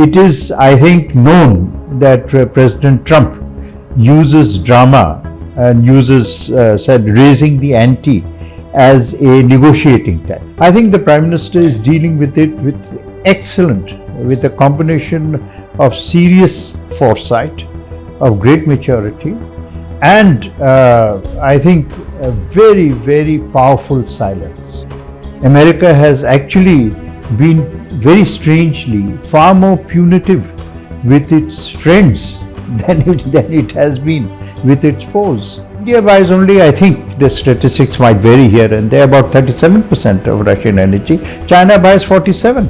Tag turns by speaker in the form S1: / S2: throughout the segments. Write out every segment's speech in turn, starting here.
S1: It is, I think, known that President Trump uses drama and uses, said, raising the ante as a negotiating tactic. I think the Prime Minister is dealing with it with a combination of serious foresight, of great maturity, and I think a very, very powerful silence. America has actually been very strangely far more punitive with its friends than it has been with its foes. India buys only, I think the statistics might vary here and there, about 37% of Russian energy. China buys 47%.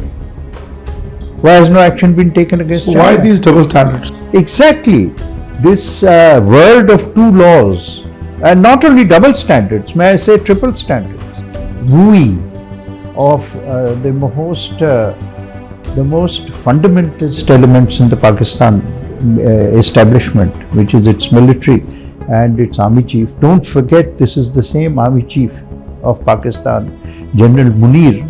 S1: Why has no action been taken against China?
S2: Why these double standards?
S1: Exactly. This world of two laws, and not only double standards, may I say triple standards, wooing of the most fundamentalist elements in the Pakistan establishment, which is its military and its army chief. Don't forget, this is the same army chief of Pakistan, General Munir,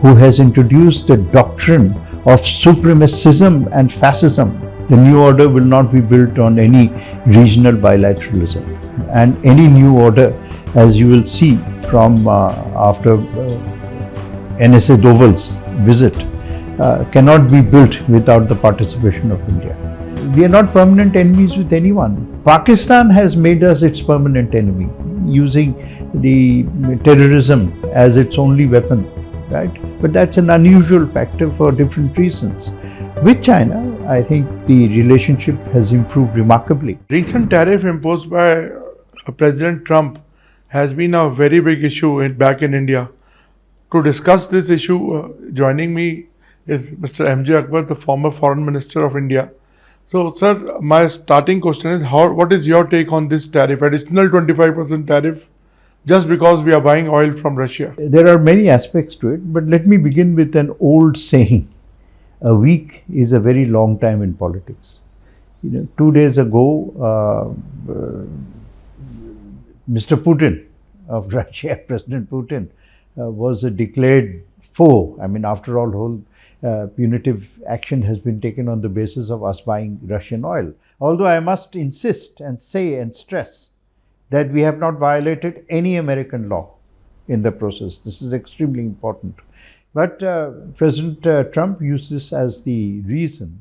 S1: who has introduced the doctrine of supremacism and fascism. The new order will not be built on any regional bilateralism, and any new order, as you will see from after NSA Doval's visit, cannot be built without the participation of India. We are not permanent enemies with anyone. Pakistan has made us its permanent enemy, using the terrorism as its only weapon, right? But that's an unusual factor for different reasons. With China, I think the relationship has improved remarkably.
S2: Recent tariff imposed by President Trump has been a very big issue back in India. To discuss this issue, joining me is Mr. MJ Akbar, the former Foreign Minister of India. So, sir, my starting question is, what is your take on this tariff, additional 25% tariff, just because we are buying oil from Russia?
S1: There are many aspects to it, but let me begin with an old saying. A week is a very long time in politics. 2 days ago, Mr. Putin of Russia, President Putin, was a declared foe. I mean, after all, whole punitive action has been taken on the basis of us buying Russian oil. Although I must insist and say and stress that we have not violated any American law in the process. This is extremely important. But President Trump used this as the reason.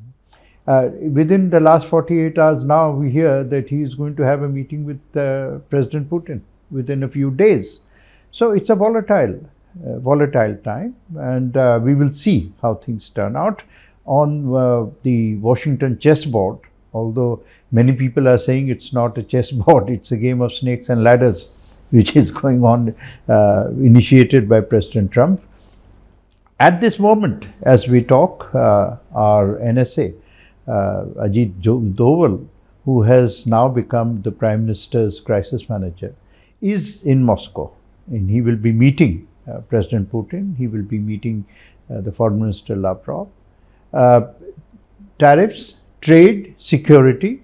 S1: Within the last 48 hours now, we hear that he is going to have a meeting with President Putin within a few days. So it's a volatile time, and we will see how things turn out on the Washington chessboard. Although many people are saying it's not a chessboard, it's a game of snakes and ladders, which is going on, initiated by President Trump. At this moment, as we talk, our NSA, Ajit Doval, who has now become the Prime Minister's crisis manager, is in Moscow, and he will be meeting President Putin. He will be meeting the Foreign Minister Lavrov. Tariffs, trade, security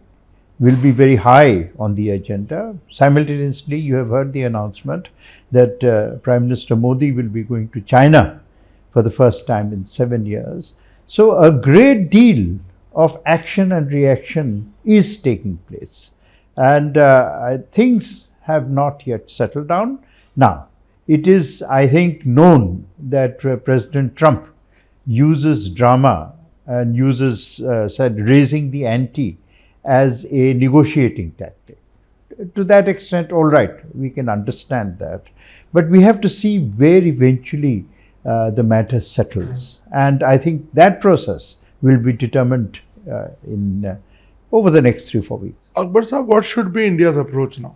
S1: will be very high on the agenda. Simultaneously, you have heard the announcement that Prime Minister Modi will be going to China for the first time in 7 years. So a great deal of action and reaction is taking place, and things have not yet settled down. Now, it is, I think, known that President Trump uses drama and uses, said, raising the ante as a negotiating tactic. To that extent, all right, we can understand that. But we have to see where eventually the matter settles. And I think that process will be determined over the next 3-4 weeks.
S2: Akbar sir, what should be India's approach now?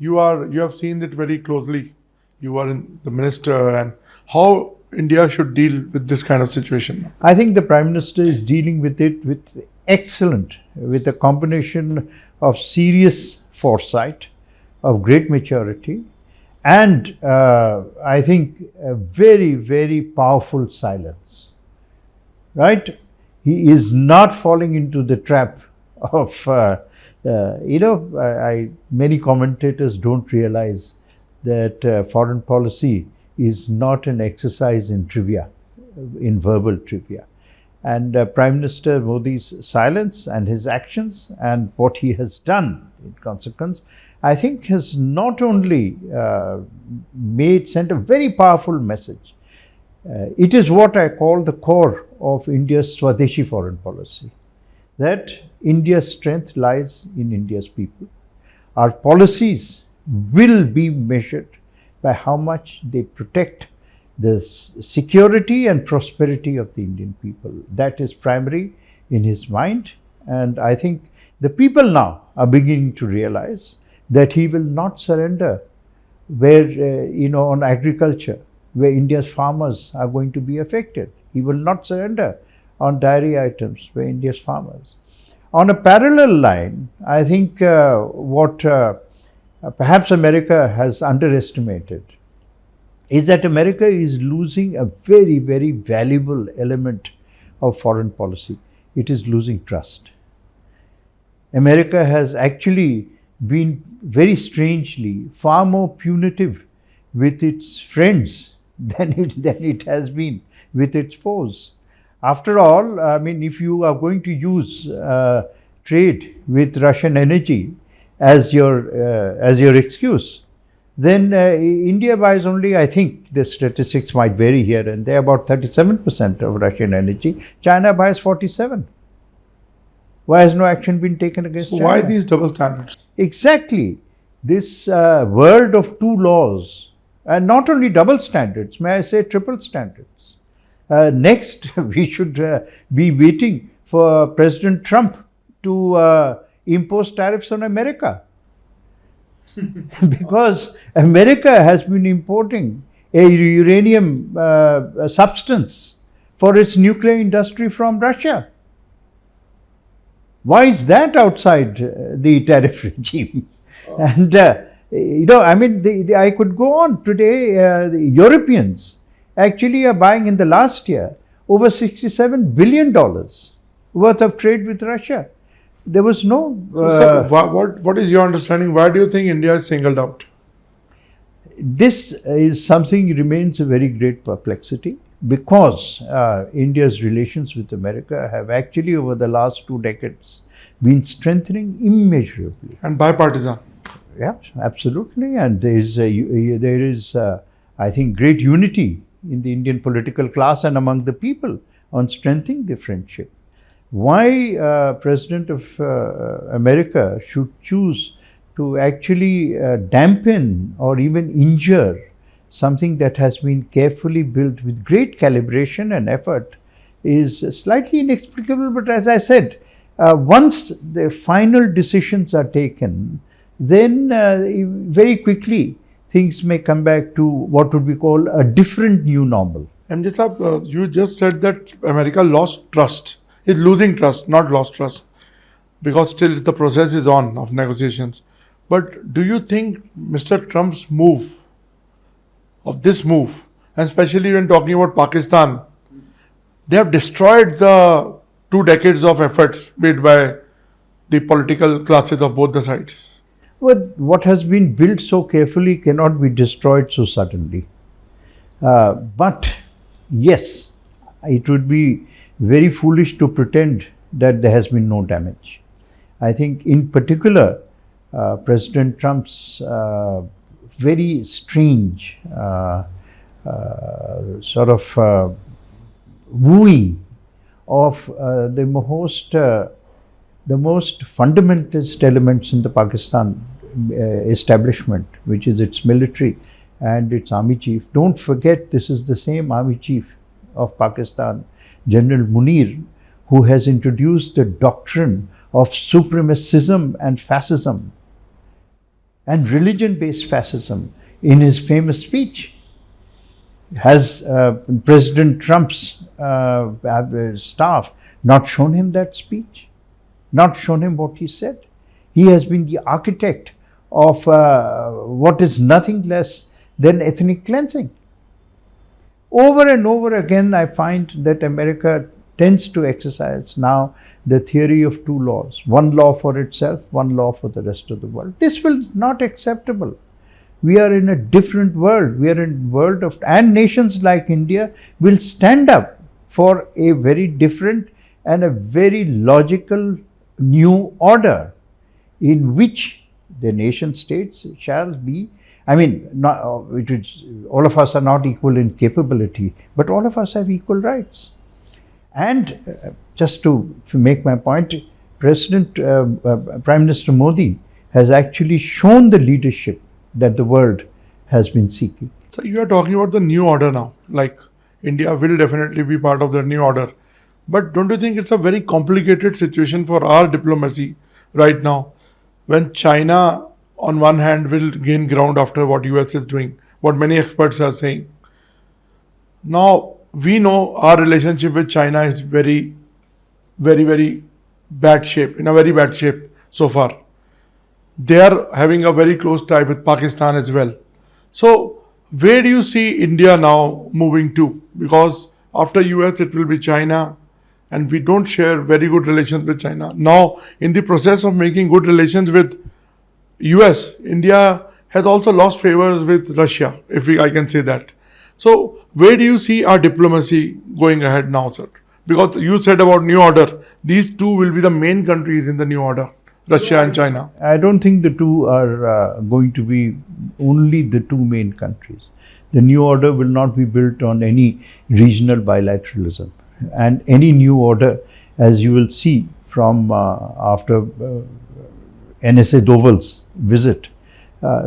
S2: You have seen it very closely. You are in the minister, and how India should deal with this kind of situation now?
S1: I think the Prime Minister is dealing with it with a combination of serious foresight, of great maturity, and I think a very, very powerful silence, right? He is not falling into the trap of, many commentators don't realize that foreign policy is not an exercise in trivia, in verbal trivia. And Prime Minister Modi's silence and his actions and what he has done in consequence, I think has not only sent a very powerful message. It is what I call the core of India's Swadeshi foreign policy, that India's strength lies in India's people. Our policies will be measured by how much they protect the security and prosperity of the Indian people. That is primary in his mind, and I think the people now are beginning to realize that he will not surrender where, on agriculture, where India's farmers are going to be affected. He will not surrender on dairy items where India's farmers. On a parallel line, I think what perhaps America has underestimated is that America is losing a very, very valuable element of foreign policy. It is losing trust. America has actually been very strangely far more punitive with its friends than it has been with its foes. After all, I mean, if you are going to use trade with Russian energy as your excuse, then India buys only, I think the statistics might vary here and there, about 37% of Russian energy. China buys 47%. Why has no action been taken against China?
S2: Why these double standards?
S1: Exactly. This world of two laws, and not only double standards, may I say triple standards. Next, we should be waiting for President Trump to impose tariffs on America. Because America has been importing a uranium substance for its nuclear industry from Russia. Why is that outside the tariff regime? And I mean, I could go on today. The Europeans actually are buying in the last year over $67 billion worth of trade with Russia. There was no.
S2: So, what is your understanding? Why do you think India is singled out?
S1: This is something remains a very great perplexity, because India's relations with America have actually over the last 2 decades been strengthening immeasurably.
S2: And bipartisan.
S1: Yeah, absolutely. And there is I think, great unity in the Indian political class and among the people on strengthening the friendship. Why President of America should choose to actually dampen or even injure something that has been carefully built with great calibration and effort is slightly inexplicable. But as I said, once the final decisions are taken, then very quickly things may come back to what would be called a different new normal.
S2: MJ Saab, you just said that America lost trust. Is losing trust, not lost trust, because still the process is on of negotiations. But do you think Mr. Trump's move, and especially when talking about Pakistan, they have destroyed the 2 decades of efforts made by the political classes of both the sides?
S1: Well, what has been built so carefully cannot be destroyed so suddenly. But yes, it would be very foolish to pretend that there has been no damage. I think in particular, President Trump's very strange sort of wooing of the most fundamentalist elements in the Pakistan establishment, which is its military and its army chief. Don't forget, this is the same army chief of Pakistan, General Munir, who has introduced the doctrine of supremacism and fascism and religion-based fascism in his famous speech. Has President Trump's staff not shown him that speech? Not shown him what he said? He has been the architect of what is nothing less than ethnic cleansing. Over and over again, I find that America tends to exercise now the theory of 2 laws. 1 law for itself, 1 law for the rest of the world. This will not acceptable. We are in a different world. We are in a world of, and nations like India will stand up for a very different and a very logical new order in which the nation states shall be, I mean, not, all of us are not equal in capability, but all of us have equal rights. And just to make my point, Prime Minister Modi has actually shown the leadership that the world has been seeking.
S2: So you are talking about the new order now, like India will definitely be part of the new order. But don't you think it's a very complicated situation for our diplomacy right now, when China on one hand will gain ground after what US is doing, what many experts are saying. Now we know our relationship with China is very bad shape, in a very bad shape so far. They are having a very close tie with Pakistan as well. So where do you see India now moving to? Because after US it will be China, and we don't share very good relations with China. Now in the process of making good relations with US, India has also lost favors with Russia, I can say that. So where do you see our diplomacy going ahead now, sir? Because you said about new order, these two will be the main countries in the new order, Russia and China.
S1: I don't think the two are going to be only the two main countries. The new order will not be built on any regional bilateralism. And any new order, as you will see from after NSA Doval's visit,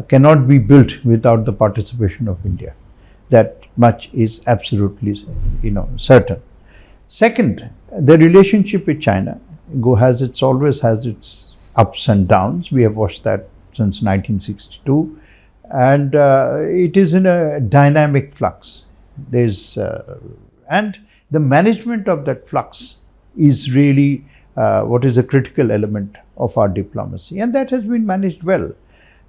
S1: cannot be built without the participation of India. That much is absolutely, certain. Second, the relationship with China always has its ups and downs. We have watched that since 1962, and it is in a dynamic flux. And the management of that flux is really what is a critical element of our diplomacy, and that has been managed well.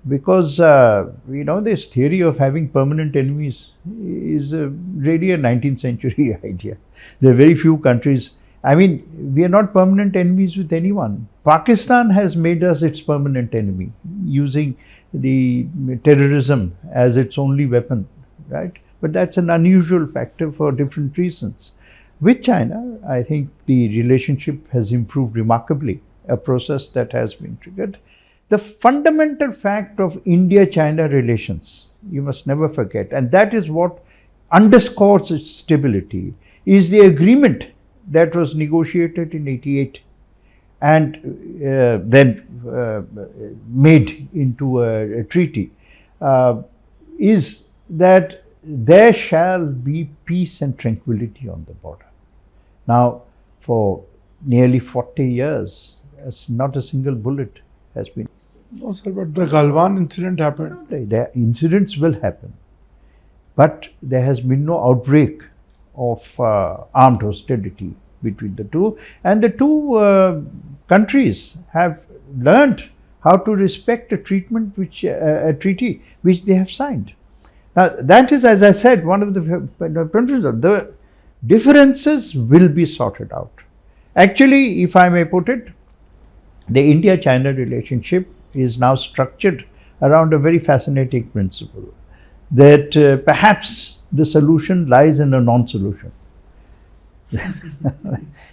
S1: Because this theory of having permanent enemies is really a 19th century idea. There are very few countries. I mean, we are not permanent enemies with anyone. Pakistan has made us its permanent enemy, using the terrorism as its only weapon, right? But that's an unusual factor for different reasons. With China, I think the relationship has improved remarkably, a process that has been triggered. The fundamental fact of India-China relations, you must never forget, and that is what underscores its stability, is the agreement that was negotiated in 88 and then made into a treaty, is that there shall be peace and tranquility on the border. Now, for nearly 40 years, not a single bullet has been.
S2: No, sir, but the Galwan incident happened.
S1: The incidents will happen, but there has been no outbreak of armed hostility between the two, and the two countries have learned how to respect a treaty which they have signed. Now, that is, as I said, one of the principles. The differences will be sorted out. Actually, if I may put it, the India-China relationship is now structured around a very fascinating principle, that perhaps the solution lies in a non-solution.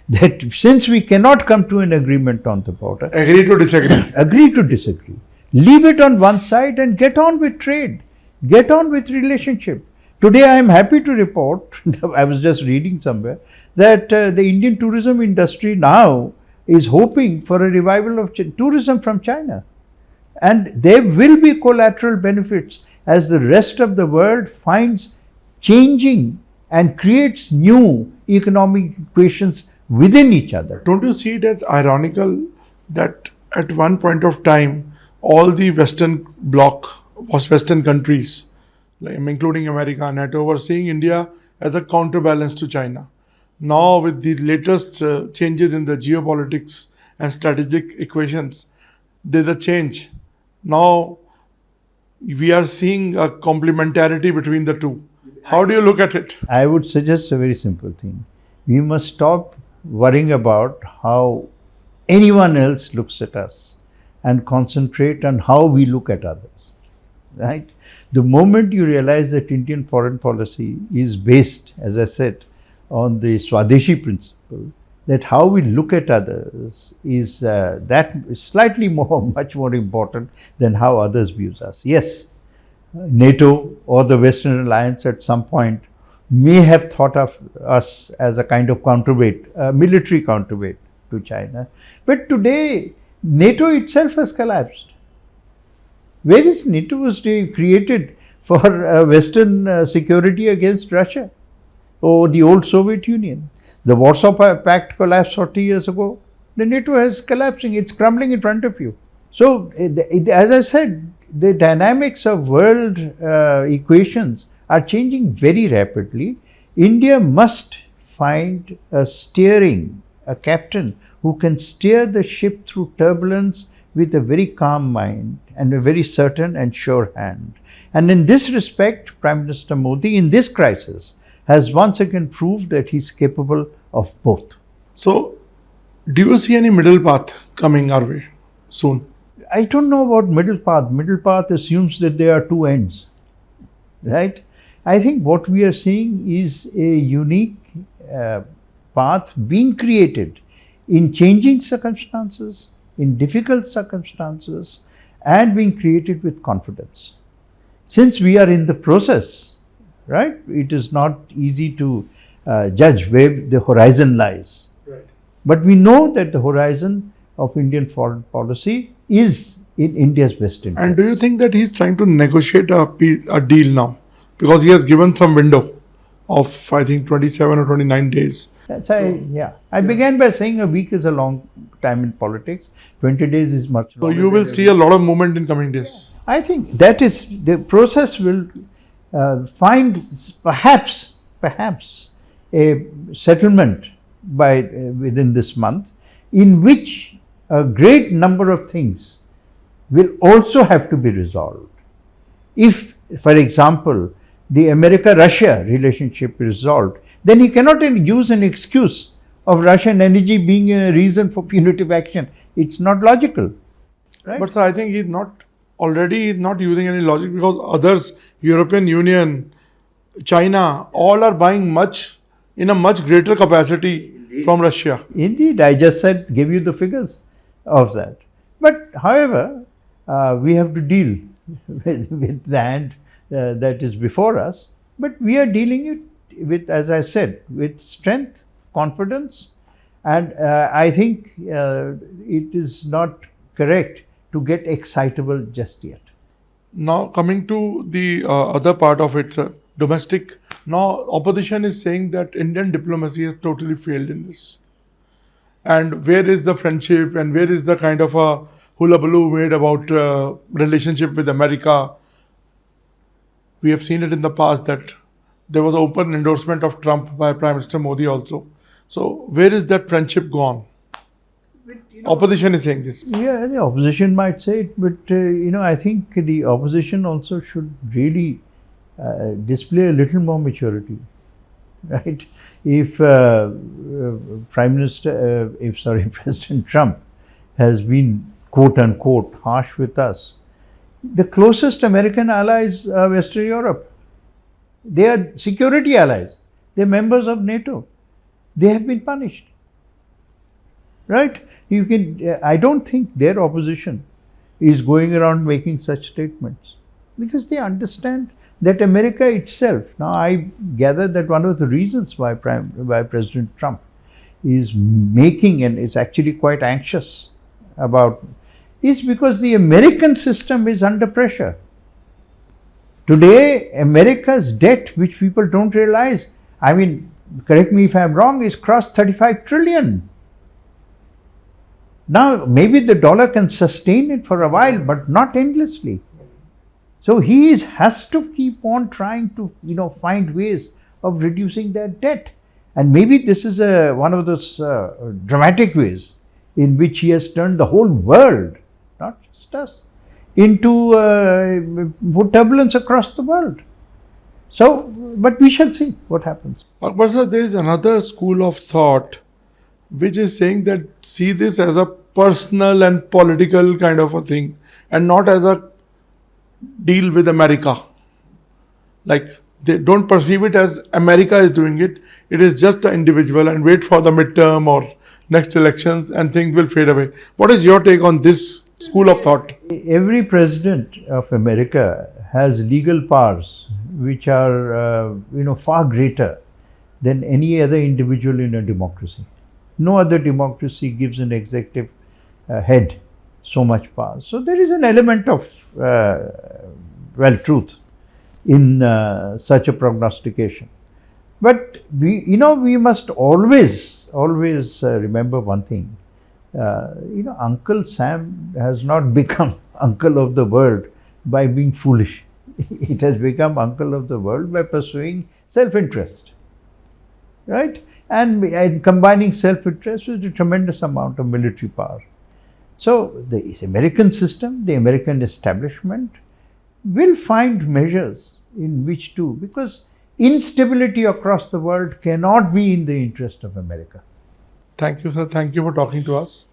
S1: That since we cannot come to an agreement on the border,
S2: agree to disagree,
S1: leave it on one side and get on with trade, get on with relationship. Today I am happy to report, I was just reading somewhere, that the Indian tourism industry now is hoping for a revival of tourism from China. And there will be collateral benefits as the rest of the world finds changing and creates new economic equations within each other.
S2: Don't you see it as ironical that at one point of time, all the Western countries, like including America and NATO, were seeing India as a counterbalance to China. Now, with the latest changes in the geopolitics and strategic equations, there's a change. Now, we are seeing a complementarity between the two. How do you look at it?
S1: I would suggest a very simple thing. We must stop worrying about how anyone else looks at us and concentrate on how we look at others. Right? The moment you realize that Indian foreign policy is based, as I said, on the Swadeshi principle, that how we look at others is that slightly much more important than how others view us. Yes, NATO or the Western Alliance at some point may have thought of us as a kind of counterweight, military counterweight to China. But today, NATO itself has collapsed. Where is NATO was created for Western security against Russia or the old Soviet Union? The Warsaw Pact collapsed 40 years ago. The NATO is collapsing, it's crumbling in front of you. So, as I said, the dynamics of world equations are changing very rapidly. India must find a captain who can steer the ship through turbulence with a very calm mind and a very certain and sure hand. And in this respect, Prime Minister Modi, in this crisis, has once again proved that he's capable of both.
S2: So, do you see any middle path coming our way soon?
S1: I don't know about middle path. Middle path assumes that there are two ends, right? I think what we are seeing is a unique path being created in changing circumstances, in difficult circumstances, and being created with confidence. Since we are in the process, right, it is not easy to judge where the horizon lies.
S2: Right.
S1: But we know that the horizon of Indian foreign policy is in India's best interest.
S2: And do you think that he's trying to negotiate a deal now? Because he has given some window of, I think, 27 or 29 days.
S1: I began by saying a week is a long time in politics. 20 days is much longer.
S2: So you will see a lot of movement in coming days.
S1: I think that is, the process will find perhaps a settlement by within this month, in which a great number of things will also have to be resolved. If, for example, the America-Russia relationship is resolved, then he cannot use an excuse of Russian energy being a reason for punitive action. It's not logical. Right?
S2: But sir, I think he's not using any logic, because others, European Union, China, all are buying in a much greater capacity from Russia.
S1: Indeed, I just gave you the figures of that. But however, we have to deal with the hand that is before us. But we are dealing it with, as I said, with strength, confidence, and I think it is not correct to get excitable just yet.
S2: Now coming to the other part of it, sir, domestic. Now opposition is saying that Indian diplomacy has totally failed in this. And where is the friendship, and where is the kind of a hullabaloo made about relationship with America? We have seen it in the past that there was an open endorsement of Trump by Prime Minister Modi also. So where is that friendship gone? Opposition is saying this.
S1: Yeah, the opposition might say it, but I think the opposition also should really display a little more maturity, right? If President Trump has been quote unquote harsh with us, the closest American allies are Western Europe. They are security allies. They are members of NATO. They have been punished, right? I don't think their opposition is going around making such statements, because they understand that America itself. Now, I gather that one of the reasons why President Trump is making and is actually quite anxious about is because the American system is under pressure. Today, America's debt, which people don't realize, I mean, correct me if I'm wrong, is crossed 35 trillion. Now, maybe the dollar can sustain it for a while, but not endlessly. So he has to keep on trying to, find ways of reducing that debt. And maybe this is one of those dramatic ways in which he has turned the whole world, not just us, into turbulence across the world. So, but we shall see what happens.
S2: Akbar sir, there is another school of thought which is saying that see this as a personal and political kind of a thing, and not as a deal with America. Like they don't perceive it as America is doing it. It is just an individual, and wait for the midterm or next elections and things will fade away. What is your take on this school of thought?
S1: Every president of America has legal powers which are, far greater than any other individual in a democracy. No other democracy gives an executive head so much power. So there is an element of, truth in such a prognostication. But we must always remember one thing. Uncle Sam has not become uncle of the world by being foolish. It has become uncle of the world by pursuing self-interest, right? And combining self-interest with a tremendous amount of military power. So the American system, the American establishment will find measures in which to, because instability across the world cannot be in the interest of America.
S2: Thank you, sir. Thank you for talking to us.